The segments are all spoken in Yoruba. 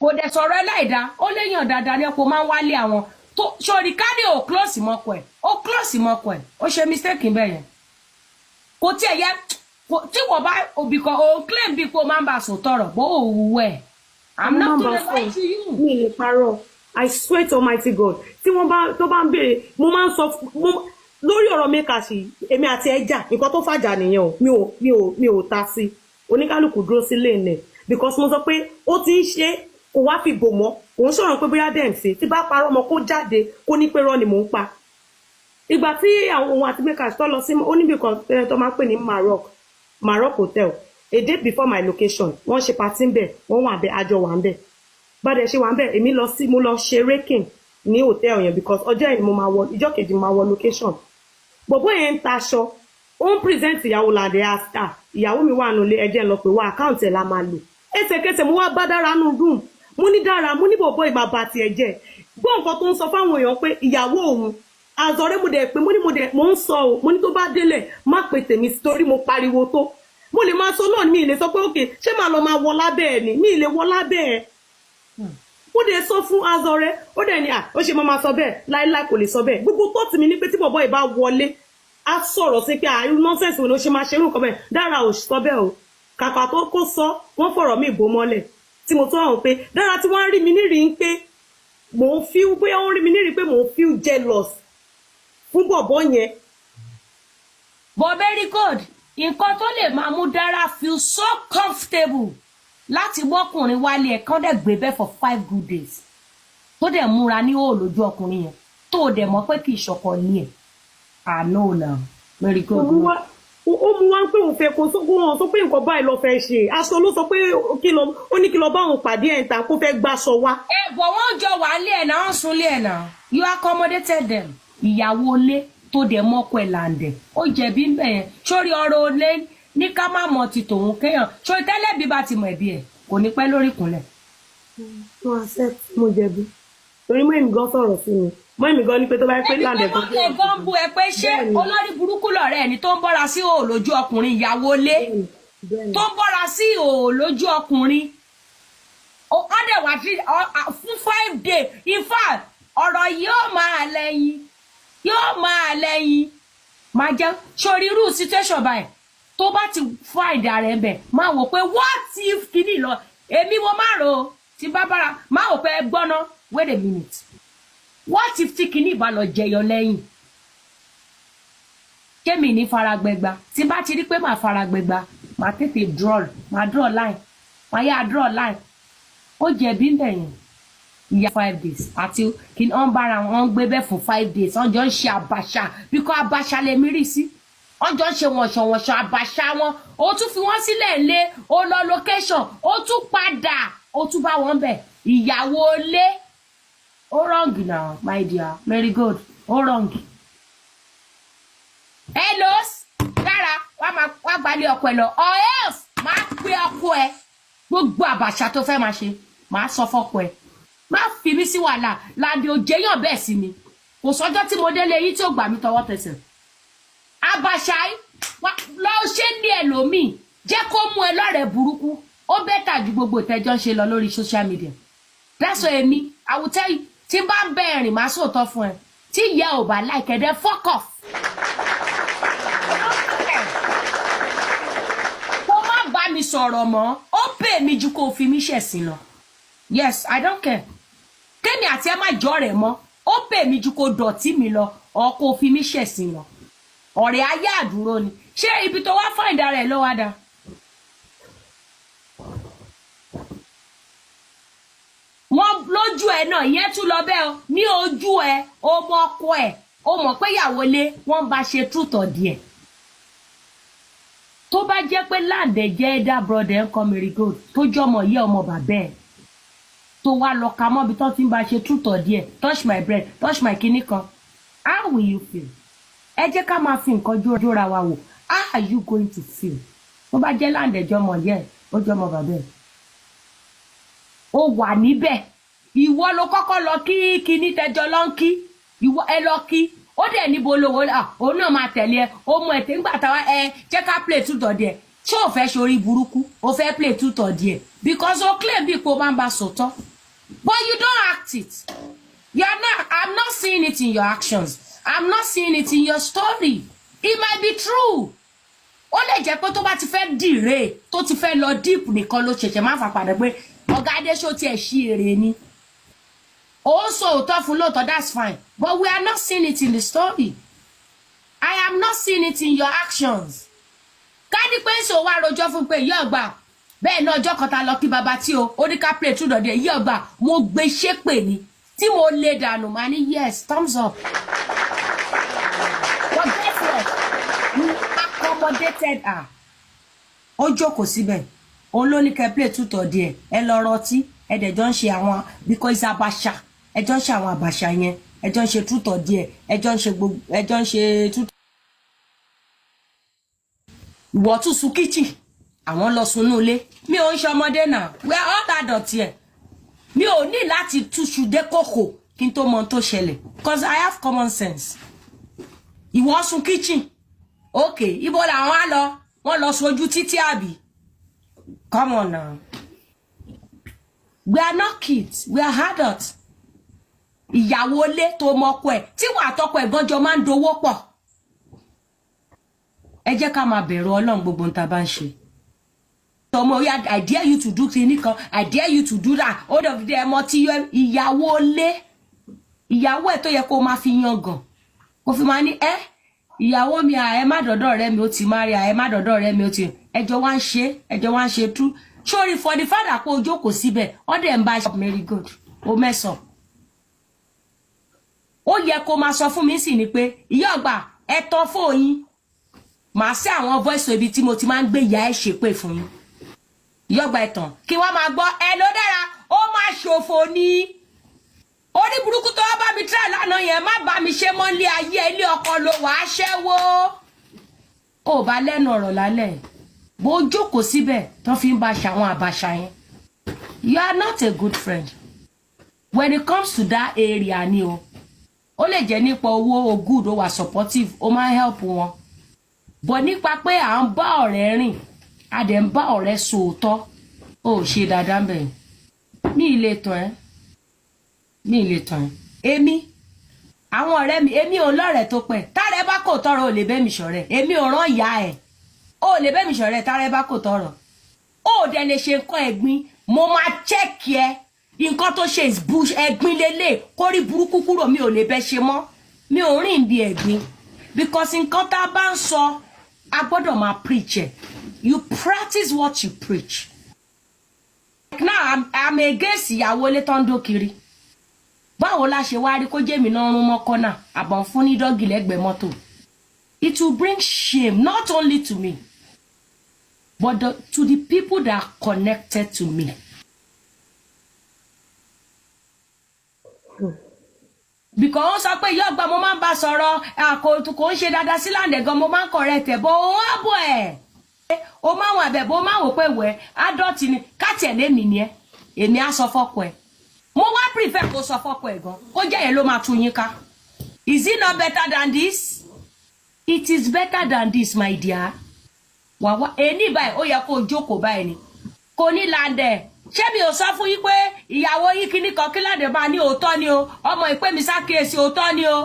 kò dẹ̀ sọ̀rọ̀ ẹ láìda ó léyàn dáadáa ní ọ̀pọ̀ máa ń wálé àwọn tó sori káde ò close mọ́kọ ẹ̀ ó close mọ́kọ ẹ̀ ó ṣe mistake ń bẹ̀ yẹn kò tiẹ̀ yẹ tí wọ́n bá òbíkọ òun claim bí kò máa ń bá a sùn tọrọ bó òwú ẹ̀ I'm not gonna lie to you. mi lè parọ́ I swear to Almighty God tí wọ́n bá tó bá ń béèrè mo máa ń sọ lórí ọ̀rọ̀ mẹ́kàṣì èmi àti ẹja nǹkan tó fàjà nìyẹn o mi ò ta sí oníkálukú dúró sílé ẹ̀ because mo sọ pé ó ti ń ṣe kò wá fi bò mọ́ òun sọ̀rọ̀ pé bóyá dẹ̀ ń ṣe tí bá parọ́ mọ́ kó jáde kó ní pé rọ́ ni mò ń pa ìgbà tí àwọn ohun àti mẹ́kàṣì tó lọ sí oníbìkan tó máa ń pè ní Maroc Hotel a day before my location wọ́n ṣe party ń bẹ̀ wọ́n wà bẹ̀ àjọ wà ń bẹ̀ bá dẹ̀ ṣe wà ń bẹ̀ èmi mo lọ ṣe raking ní hotel yẹn because ọjọ́ yẹn mo máa wọ ìjọ́ kejì máa wọ location bọ̀bọ́ yẹn ń taṣọ ó ń present ìyàwó làdẹ àṣà ìyàwó mi wà nílé ẹjẹ́ lọ pé wá àkáǹtì ẹ̀ la máa lò ẹsẹ̀kẹsẹ̀ mo wá bá Dára nù room mo ní Dára mo ní bọ̀bọ́ ìbàbà tiẹ̀ jẹ́ gbọ́ nǹkan tó ń sọ fáwọn èèyàn pé ìyàwó òun àzọ̀rẹ́ mo dẹ̀ pé mo ń sọ ò mo ní tó bá délẹ̀ má pè tèmi torí mo pariwo tó mo lè máa sọ náà mi ì lè sọ pé òkè ṣé màá lọ máa wọ lábẹ́ ẹ̀ ni mi ì lè wọ lábẹ́ ẹ̀ ó dẹ̀ sọ fún Azọ̀rẹ́ ó dẹ̀ ní ó ṣe máa sọ bẹ́ẹ̀ láíláí kò lè sọ bẹ́ẹ̀ gbogbo tó tì mí ní pé tí bọ̀bọ́ ìbá wọlé á sọ̀rọ̀ sí pé irú nọ́ńsẹ̀nsì wo ṣe máa ṣe irú nǹkan bẹ́ẹ̀ Dára ò sọ bẹ́ẹ̀ o kàkà tó kó sọ wọ́n fọ̀rọ̀ mí ìbò mọ́lẹ̀ tí mo tó hàn pé Dára tí wọ́n rí mi nírìí ń pé mò ń feel bóyá wọ́n rí mi nírìí pé mò ń feel jealous fún bọ̀bọ́ yẹn. but very good nǹkan tó lè máa mú Dára feel so comfortable láti wọ́kùnrin wálé ẹ̀ kán dẹ̀ gbé bẹ́ẹ̀ for 5 good days tó dẹ̀ múra ní òòlù ojú ọkùnrin yẹn tó dẹ̀ mọ̀ pé kì í ṣọkọ ní ẹ̀ àná ọ̀nà very good. ó mú wá ń pé òun fẹ́ kó wọn sọ pé nǹkan báyìí lọ fẹ́ ṣe aṣọ ló sọ pé ó ní kí lọ bá òun pàdé ẹ̀ ń ta kó fẹ́ gbàṣọ wá. ẹ bọ̀ wọ́n jọ wà lé ẹ̀ náà wọ́n sún lé ẹ̀ náà you accommodated them ìyàwó ilé tó dẹ̀ mọ́kọ ẹ̀ làǹdẹ̀ ó jẹ̀bi ń bẹ̀ yẹn sórí ọ̀rọ̀ olé ní ká má mọ ti tòun kéèyàn sórí tẹ́lẹ̀ bí bá ti mọ̀ ẹ̀bí ẹ̀ kò ní pẹ́ lórí ìkúnlẹ̀. mo accept mo jẹ̀bi torí mọ́ èmi gan sọ̀rọ̀ sí mi mọ́ èmi gan ní pé tó bá yẹ pé làǹdẹ̀ kan. ẹni tó gan bu ẹ pé ṣé olórí burúkú lọ̀rẹ́ ẹni tó ń bọ́ra sí òò lójú ọkùnrin ìyàwó ilé tó ń bọ́ra sí òò lójú ọkùnrin ó dẹ̀ wá fún 5 days in fact ọ̀rọ̀ yóò máa lẹ́yìn máa jẹ́ sórí irú situation báyìí tó bá ti find ara ẹ̀ bẹ̀ máa wò pé what if kìíní lọ èmi mo máa rò ó tí bábára máa wò pé gbọ́ná wait a minute what if tí kìíní bá lọ jẹyọ lẹ́yìn kémi ní faragbẹgba tí bá ti rí pé màá faragbẹgba màá tètè draw line màá yá draw line ó jẹ̀bi ń bẹ̀yìn ìyá 5 days àti kí wọ́n bára wọn gbé bẹ́ẹ̀ fún 5 days wọ́n jọ ń ṣe àbàṣà bíkọ́ àbàṣà lè mí rí sí wọ́n jọ ń ṣe wọ̀nṣọ̀wọ̀nṣọ̀ àbàṣà wọn ó tún fi wọ́n sílẹ̀ lé ó lọ location ó tún padà ó tún bá wọn bẹ̀ ìyàwó lé ó wrong now my dear very good ó wrong. hello Dára wá gbalẹ̀ ọkọ ẹ lọ or else máa pe ọkọ ẹ gbogbo àbàṣà tó fẹ́ máa ṣe máa sọ fọ́kọ ẹ má fi mí sí wàhálà láǹdì òjèèyàn bẹ́ẹ̀ sí mi kò sọ́jọ́ tí mo délé yín tí ó gbà mí tọwọ́ tẹsẹ̀ àbàṣà lọ ṣe ní ẹlòmíì jẹ́ kó mú ẹ lọ́rẹ̀ẹ́ burúkú ó bẹ́tà ju gbogbo ìtẹ́jọ́ ṣe lọ lórí social media that's why èmi àwùjọ yìí tí bá ń bẹ ẹ̀rìn máa sòótọ́ fún ẹ tí ìyá ò bá like ẹ̀dẹ̀ fuck off. kó má bá mi sọ̀rọ̀ mọ́ ó pè mí ju kó fi mí ṣẹ̀sìn lọ yes I don't care kémi àti ẹ má jọ rẹ̀ mọ́ ó pè mí ju kó dọ̀tí mi lọ ọ̀ kó fi mí ṣẹ̀sìn lọ ọ̀rẹ́ ayé àdúró ni ṣé ibi tó wá find ara ẹ̀ ló wá dá. wọ́n lójú ẹ náà ìyẹn tún lọ bẹ́ẹ̀ o ní ojú ẹ o mọ ọkọ ẹ o mọ̀ pé ìyàwó lé wọ́n bá ṣe tútọ̀ díẹ̀ tó bá jẹ́ pé láǹdẹ̀ jẹ́ ẹ̀dá brother ńkọ́ marigold tó jọmọ yẹ ọmọ bàbá ẹ̀ tó wá lọ ka mọ́bi tó ti ń bá ṣe tútọ̀ díẹ̀ touch my bread touch my kinní kan how will you feel? ẹ jẹ́ ká máa fi nǹkan jóra wa wò how are you going to feel? tó bá jẹ́ láǹdẹ̀ jọmọ yẹ ó jọmọ bàbá ẹ̀ ó wà níbẹ̀ ìwọ ló kọ́kọ́ lọ kí kíní tẹjọ lọ ń kí ìwọ ẹ lọ kí ó dẹ̀ níbo lówó òun náà máa tẹ̀lé ẹ ó mú ẹ̀ tẹ́gbà táwa ẹ jẹ́ ká play tútọ̀ díẹ̀ ṣé ò fẹ́ ṣorí burúkú ó fẹ́ play tútọ̀ díẹ̀ because ó claim bí ipò máa ń bá sòtọ́ but you don't act it. I'm not seeing it in your actions. I'm not seeing it in your story. It might be true. Ó lè jẹ́ pé tó bá ti fẹ́ dìre, tó ti fẹ́ lọ deep nìkan ló ṣẹ̀ṣẹ̀ máa fà padà pé ọ̀gá Adéṣó ti ẹ̀ ṣí èrè ni. Also, tough lóòótọ́, that's fine. But we are not seeing it in the story. I am not seeing it in your actions. Kádì pé ń sọ wá rojọ́ fún pé ìyá ọgbà bẹ́ẹ̀ náà ọjọ́ kan ta lọ kí baba tí o ó ní ká play through the day ìyá ọgbà mo gbé ṣépè ni tí mo lè dànù máa ní yes thumbs up. But guess what? You accommodated her. Ó jókòó síbẹ̀. Òun ló ní ká play through the day ẹ lọ rọtí ẹ dẹ̀ jọ ń ṣe àwọn because Abacha ẹ jọ ń ṣe àwọn Abacha yẹn ẹ jọ ń ṣe through the day ẹ jọ ń ṣe gbogbo ẹ jọ ń ṣe through. Ìwọ tún sun kitchen àwọn lọ sunú ilé mi ò ń ṣe ọmọdé náà we are all adults here mi ò ní láti túṣu dé kòkò kí n tó mọ tó ṣẹlẹ̀ because I have common sense. Ìwọ sun kitchen okay ibo làwọn á lọ wọ́n lọ sojú títí àbí come on now. We are not kids. We are adults. Ìyàwó ilé tó mọ́kọ ẹ̀ tí wà tọ́kọ ẹ̀ gánjọ máa ń dowó pọ̀. Ẹ jẹ́ ká máa bẹ̀rù Ọlọ́run gbogbo ń ta bá ń ṣe. Tọmọ ya I dare you to do thing kan I dare you to do that. Hold of the ẹmọ tí ìyàwó ilé ìyàwó ẹ̀ tó yẹ kó máa fi yangàn. Kó fi máa ní ìyàwó mi ẹ má dọ̀dọ̀ rẹ mi ó ti marry ẹ má dọ̀dọ̀ rẹ mi ó ti ẹjọ́ wá ń ṣe tú. Sorry for the father kó jókòó síbẹ̀ ó dẹ̀ ń bá ṣe Mary good ó mẹ́sàn. Ó yẹ kó máa sọ fún mi sì ni pé ìyá ọgbà ẹ tọ́ fóyín màá sí àwọn voice ibi tí mo ti máa ń gbé ìyá ẹ ṣépè fún yín. Ìyá ọgbà ẹ̀tàn kí wọ́n máa gbọ́ ẹ ló dára ó máa ṣòfò ní orí burúkú tó wá bá mi try lánàá yẹn má bá mi ṣe mọ́ ilé ayé ilé ọkọ ló wàá ṣẹ́wó. Ó bá lẹ́nu ọ̀rọ̀ lálẹ́ bó jókòó síbẹ̀ tó fi ń bá ṣàwọn Àbàṣà yẹn. You are not a good friend. When it comes to that area ni o ó lè jẹ́ nípa owó o good o wà supportive o máa help wọn. But nípa pé à ń bá ọ̀rẹ́ rìn a dẹ̀ ń bá ọ̀rẹ́ sòótọ́ ó ṣe dáadáa bẹ́ẹ̀. Mi ilé tán èmi àwọn ọ̀rẹ́ mi èmi ò lọ́rẹ̀ẹ́ tó pẹ́ tárẹ bá kò tọrọ ò lè bẹ́ mi ṣọ̀rẹ́ èmi ò rán ìyá ẹ̀ ó lè bẹ́ mi ṣọ̀rẹ́ tárẹ bá kò tọrọ ó dẹ̀ lè ṣe nǹkan ẹ̀gbin mo máa check ẹ nǹkan tó ṣe bush ẹ̀gbin lélẹ̀ kórí burúkú kúrò mi ò lè bẹ́ ṣe mọ́ mi ò rìn bí ẹ̀gbin because nǹkan tá a bá ń sọ a gbọ́dọ̀ máa preach ẹ̀ you practice what you preach. Like now I'm against ìyàwó ilé tó ń dókiri báwo la ṣe wá rí kó jẹ́ mi náà rún mọ́ kọ́nà àbọ̀n fún ní dọ́gì lẹ́gbẹ̀ẹ́ mọ́tò. It will bring shame not only to me but to the people that are connected to me. Because wọ́n sọ pé ìyá ọgbà mo máa ń bá sọ̀rọ̀ kò ń ṣe dáadáa sí láǹdẹ̀ gan mo máa ń correct ẹ̀ bọ́ ó wá bọ̀ ẹ̀ o máa wọ àbẹ̀ bó máa wò pé wẹ̀ adult ni káàtẹ̀lé mi ni ẹ èmi á sọ fọ́kọ ẹ̀ mo wá prefer kó sọ fọ́kọ ẹ̀ gan kó jẹ́ yẹn ló máa tú yín ká. Is it not better than this? It is better than this my dear. Wàá ẹni báyìí ó yẹ kó jókòó báyìí ni kò ní láǹdẹ̀ ṣé mi ò sọ fún yín pé ìyàwó yín kíní kan kí láǹdẹ̀ bá ní òótọ́ ni o ọmọ ìpè mi sákèésí òótọ́ ni o.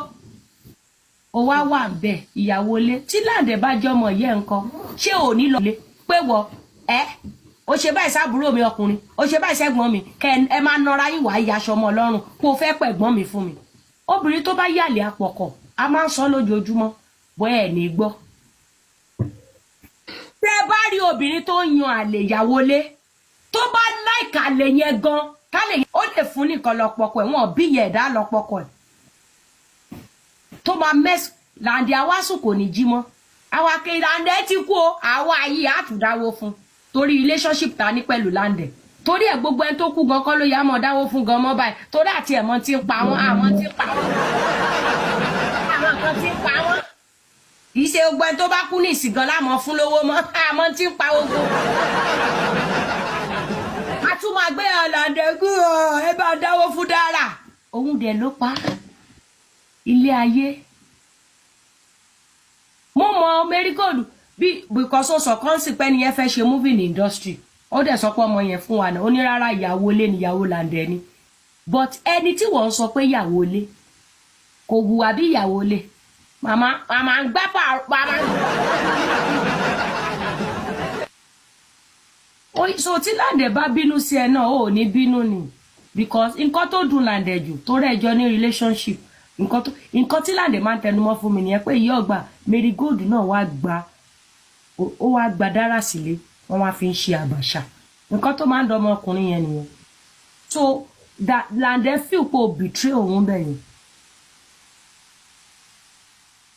Ó wá wà ń bẹ̀ ìyàwó lé tí láǹdẹ̀ bá jẹ́ ọmọ yẹn nǹkan ṣé ò ní lọ lé pé wọ ó ṣe báyìí sábúrò mi ọkùnrin ó ṣe báyìí sẹ́gbọ́n mi kẹ ẹ máa nọra yín wàá yaṣọ ọmọ ọlọ́run kó o fẹ́ pẹ̀gbọ́n mi fún mi. Obìnrin tó bá yàlé apọ̀kọ̀ a máa ń sọ lójoojúmọ́ bọ́ ẹ̀ ní gbọ́. Tẹ́ bá rí obìnrin tó ń yan àlè ìyàwó lé tó bá láìka àlè yẹn gan kálẹ̀ ó lè fún nìkan lọ́pọ̀kọ̀ ẹ̀ wọ́n bí yẹ̀ ẹ̀dá lọ́pọ̀kọ̀ ẹ̀ tó máa mẹ́sì láǹdẹ̀ awásùn kò ní jí mọ́ àwọn akéèláǹdẹ̀ ti kú o àwa yìí àtúndáwó fún torí relationship ta ní pẹ̀lú láǹdẹ̀ torí ẹ̀ gbogbo ẹni tó kú gan kọ́ ló yá mọ̀ dáwó fún gan mọ́ báyìí torí àti ẹ̀mọ́ ti ń pa wọ́n àwọn ti ń pa wọ́n àwọn kan ti ń pa wọ́n ìṣe gbogbo ẹni tó bá kú ní ìsìn gan lámọ̀ fún lówó mọ́ àmọ́ ti ń pa ogun a tún máa gbé ọ̀làǹdẹ̀ kú ẹ bá dáwó fún dára òun dẹ̀ ló pa ilé ayé. Mo mọ Marigold because ó sọ kan sì pé ni ẹ fẹ́ ṣe movie ní industry ó dẹ̀ sọ pé ọmọ yẹn fún wa náà ó ní rárá ìyàwó lé ní ìyàwó láǹdẹ̀ ni but ẹni tí wọ́n sọ pé ìyàwó ilé kò hùwà bí ìyàwó ilé màmá ń gbá màmá. So tí Lande bá bínú sí ẹ náà ò ní bínú ni because nǹkan tó dùn Lande jù tó rẹjọ ní relationship nǹkan tí Lande máa ń tẹnumọ́ fún mi nìyẹn pé ìyá ọgbà Marigold náà wá gba dára sílé wọ́n wá fi ń ṣe àbàṣà nǹkan tó máa ń dọmọ ọkùnrin yẹn nìyẹn so Lande feel pé o betray òun bẹ̀yìn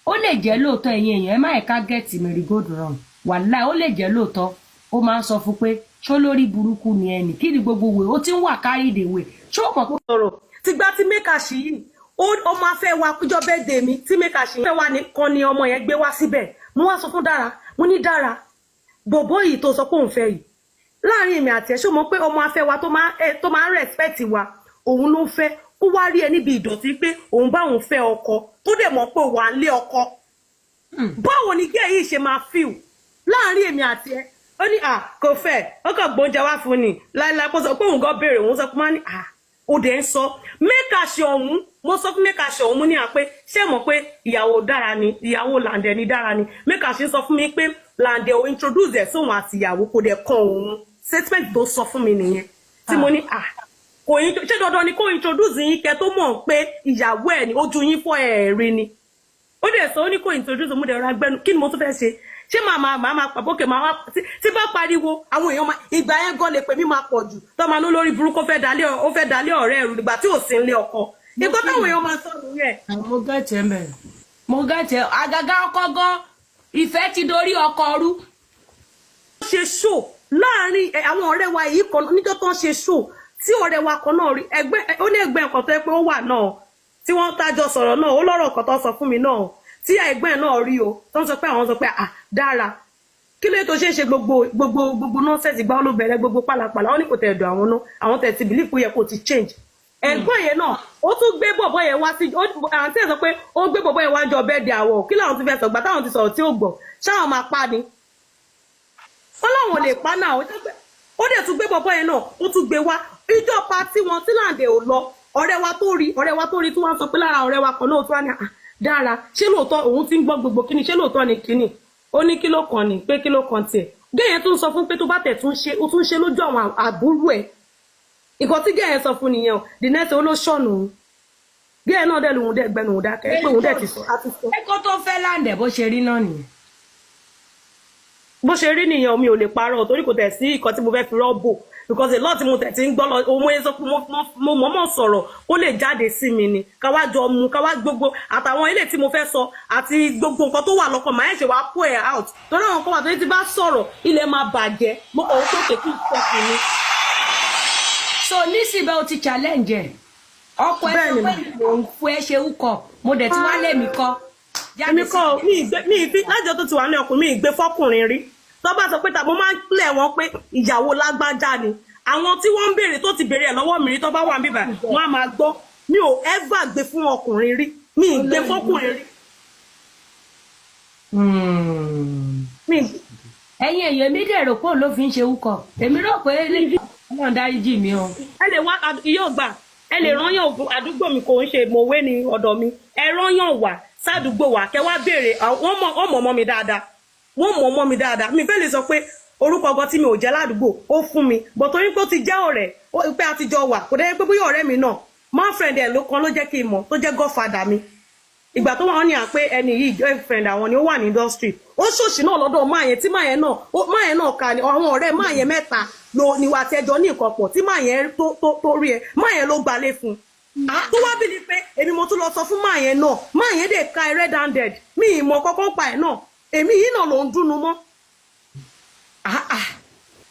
ó lè jẹ́ lóòótọ́ ẹ̀yin èèyàn ẹ má ẹ̀ka gẹ̀ẹ́tì Marigold wrong wàláì ó lè jẹ́ lóòótọ́ ó máa ń sọ fún pé ṣó lórí burúkú ni ẹnì kí ni gbogbo wè ó ti ń wà carried away ṣó mọ̀ pé. sọ̀rọ̀ tìgbà tí Mekashi yìí ọmọ afẹ́ wa kújọ́ bẹ́ẹ̀dẹ̀ mi tí Mekashi fẹ́ wa nìkan ni ọmọ yẹn gbé wá síbẹ̀ mo wá sọ fún Dára mo ní Dára bọ̀bọ̀ yìí tó sọ pé òun fẹ́ yìí láàrin èmi àti ẹ̀ ṣó mọ̀ pé ọmọ afẹ́ wa tó máa ń respect wa òun ló fẹ́ kó wá rí ẹ níbi ìdọ̀tí pé òun bá òun fẹ́ ọkọ tó dẹ̀ mọ̀ pé wà á lé ọkọ báwo ni gẹ́ yìí ṣe máa feel láàrin èmi àti ẹ̀ ó ní kò fẹ́ ó kàn gbóúnjẹ wá fún ni láìláì kó sọ pé òun gan béèrè òun sọ pé máa ní ó dẹ̀ ń sọ Mekashi ọ̀hún mo sọ fún Mekashi ọ̀hún mo ní pé ṣé mọ̀ pé ìyàwó Dára ni ìyàwó Lande ni Dára ni Mekashi sọ fún mi pé Lande ò introduce ẹ̀ sóhun àti ìyàwó kò dẹ̀ kan òun statement tó sọ fún mi nìyẹn tí mo ní ṣé dandan ni kó introduce yín kẹ́ tó mọ̀ pé ìyàwó ẹ̀ ni ojú yín fọ́ ẹ̀ẹ́rẹ́ ni ó dẹ̀ sọ ó ní kó introduce mo dẹ̀ ra gbẹ́nu kí ni mo tún fẹ́ ṣe ṣé màá pàbókè máa wá tí bá pariwo àwọn èèyàn ìgbà yẹn gan lè pè mí máa pọ̀ jù tó máa ló lórí burúkú ó fẹ́ dalẹ̀ ọ̀rẹ́ ẹ̀rù nígbà tí ò sí nílé ọkọ nǹkan táwọn èèyàn máa sọ nìyẹn. mo gẹ̀tẹ̀ mẹ́rin mo gẹ̀tẹ̀ àgàgà ọkọ gan ìfẹ́ ti dorí ọkọ rú. ṣe ṣó láàrin àwọn ọ̀rẹ́ wa yìí kan níjọ́ tó ń ṣe ṣó tí ọ̀rẹ́ wa kan náà rí ó ní ẹgbẹ́ nǹkan tó yẹ pé ó wà náà tí wọ́n tájọ sọ̀rọ̀ náà ó lọ́rọ̀ kan tó sọ fún mi náà tí ẹgbẹ́ náà rí o tó ń sọ pé àwọn sọ pé Dára kí ló tó ṣe é ṣe gbogbo nọ́ọ̀sẹ̀sì gbá ló bẹ̀rẹ̀ gbogbo pálapàla wọn ní kò tẹ̀ ẹ̀dọ̀ àwọn náà àwọn tẹ̀ ti bìlífù yẹ kó ti change ẹ̀gbọ́n yẹn náà ó tún gbé bọ̀bọ̀ yẹn wá sí àǹtí ẹ̀ sọ pé ó gbé bọ̀bọ̀ yẹn wá jọ bẹ́ẹ̀ di àwọ̀ kí làwọn ti fẹ́ sọ̀gbà táwọn ti sọ̀rọ̀ tí ó gbọ̀ ṣáwọn máa pa ni wọ́n láwọn lè pa náà ó dẹ̀ tún gbé bọ̀bọ̀ yẹn náà ó tún gbé wá ìjọ pati wọn tí Lande ò lọ ọ̀rẹ́ wa tó rí tí wọ́n sọ pé lára ọ̀rẹ́ wa kan náà tó wá ní Dára ṣé lóòótọ́ òun ti ń gbọ́ gbogbo kíni ṣé lóòótọ́ ni kíni ó ní kí ló kàn ní pé kí ló kàn tiẹ̀ gẹ́yẹn tó ń sọ fún pé tó bá tẹ̀ tún ṣe ó tún ṣe lójú àwọn àbúrò ẹ̀ nǹkan tí gẹ́yẹn sọ fún nìyẹn o the next olóṣọ̀nù gẹ́yẹn náà dẹ̀ lòun dẹ̀ gbẹnu òun dákẹ́ pé òun dẹ̀ ti sọ àti sọ. ẹ̀kọ́ tó fẹ́ Lande bó ṣe rí náà nìyẹn. bó ṣe rí nìyẹn mi ò lè parọ́ torí kò tẹ̀ sí nǹkan tí mo fẹ́ fi rọ́bò because a lot mo tẹ̀ tí ń gbọ́ lọ ohun èso mo mọ̀mọ́ sọ̀rọ̀ ó lè jáde sí mi ni káwá jọ mu káwá gbogbo àtàwọn ilé tí mo fẹ́ sọ àti gbogbo nǹkan tó wà lọ́kàn máa ń ṣe wá put ẹ̀ out torí àwọn kan wà tó ti bá sọ̀rọ̀ ilẹ̀ máa bàjẹ́ mo kàn ó tó kékeré ìfọ̀kì ni. so nísìbẹ̀ o ti challenge ẹ̀ ọkọ ẹ sọ pé òun fún ẹ ṣe ń kọ mo dẹ̀ ti wá lẹ́mí kọ́. èmi kọ́ mi ìfi lájọ tó ti wà ní ọkùnrin mi ìgbé fọ́kùnrin rí tó bá sọ pé tàbí mo máa ń pìlẹ̀ wọn pé ìyàwó lágbájá ni àwọn tí wọ́n ń béèrè tó ti béèrè ẹ̀ lọ́wọ́ mi rí tó bá wà níbà wọ́n á máa gbọ́ mi ò ever gbé fún ọkùnrin rí mi ì gbé fọ́kùnrin rí. ẹ̀yin èèyàn mi dẹ̀ rò pé òun ló fi ń ṣe wúkọ̀ èmi rò pé wọ́n dáríjì mi o. ẹ lè wá yóò gbà ẹ lè rányàn àdúgbò mi kò ń ṣe mòwe ní ọ̀dọ̀ mi ẹ rányàn wà sádùúgbò wà kẹ wá béèrè wọ́n mọ̀ ọmọ mi dáadáa wọ́n mọ̀ ọmọ mi dáadáa mi fẹ́ lè sọ pé orúkọ ọgbọ́n tí mi ò jẹ́ ládùúgbò ó fún mi bọ̀ torí pé ó ti jẹ́ ọ̀rẹ́ pé a ti jọ wà kò dẹ́ pé bóyá ọ̀rẹ́ mi náà máa friend ẹ̀ ló kan ló jẹ́ kí n mọ̀ tó jẹ́ godfather mi ìgbà tó wọ́n ní à pé ẹni yìí girlfriend àwọn ni ó wà ní industry ó ṣòṣì náà lọ́dọ̀ máa yẹn tí máa yẹn náà ka ni àwọn ọ̀rẹ́ máa yẹn mẹ́ta ló níwà tẹjọ ní nǹkan pọ̀ tí máa yẹn tó rí ẹ máa yẹn ló gbalé fún tó wá bí ni pé èmi mo tún lọ sọ fún máa yẹn náà máa yẹn dè ka red handed mi ìmọ̀ kọ́kọ́ pa ẹ̀ náà èmi yìí náà ló ń dúnnu mọ́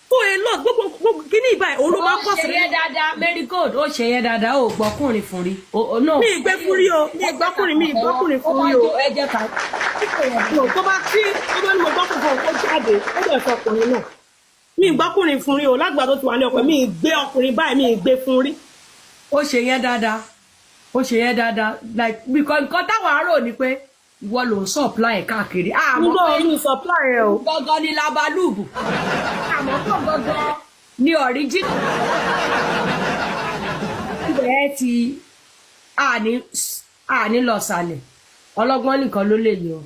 tó e lọ gbogbo kíní ìbá ẹ̀ òun ló máa ń pọ̀ sí. ó ṣe yẹ dáadáa Marigold ó ṣe yẹ dáadáa ó gbọ́kùnrin fún rí. mi ìgbé fún rí o mi ìgbọ́kùnrin fún rí o. ẹ jẹ́ ká. tó bá tí ó bá ní mo gbọ́kùnrin fún ó jáde ó dẹ̀ sọ ọkùnrin náà mi ìgbọ́kùnrin fún rí o lágbàdo tí wà ní ọkùnrin mi ìgbé ọkùnrin báyìí mi ìgbé fún rí. ó ṣe yẹ dáadáa ó ṣe yẹ dáadáa like because nǹkan táwọn àárò ni pé ìwọ ló ń supply káàkiri. nígbà wo ni supply ẹ o. gangan ni labalúbù àmọ́ tó gangan ni original. ẹ ti àní lọ sàlẹ̀ ọlọ́gbọ́n nìkan ló lè yọ.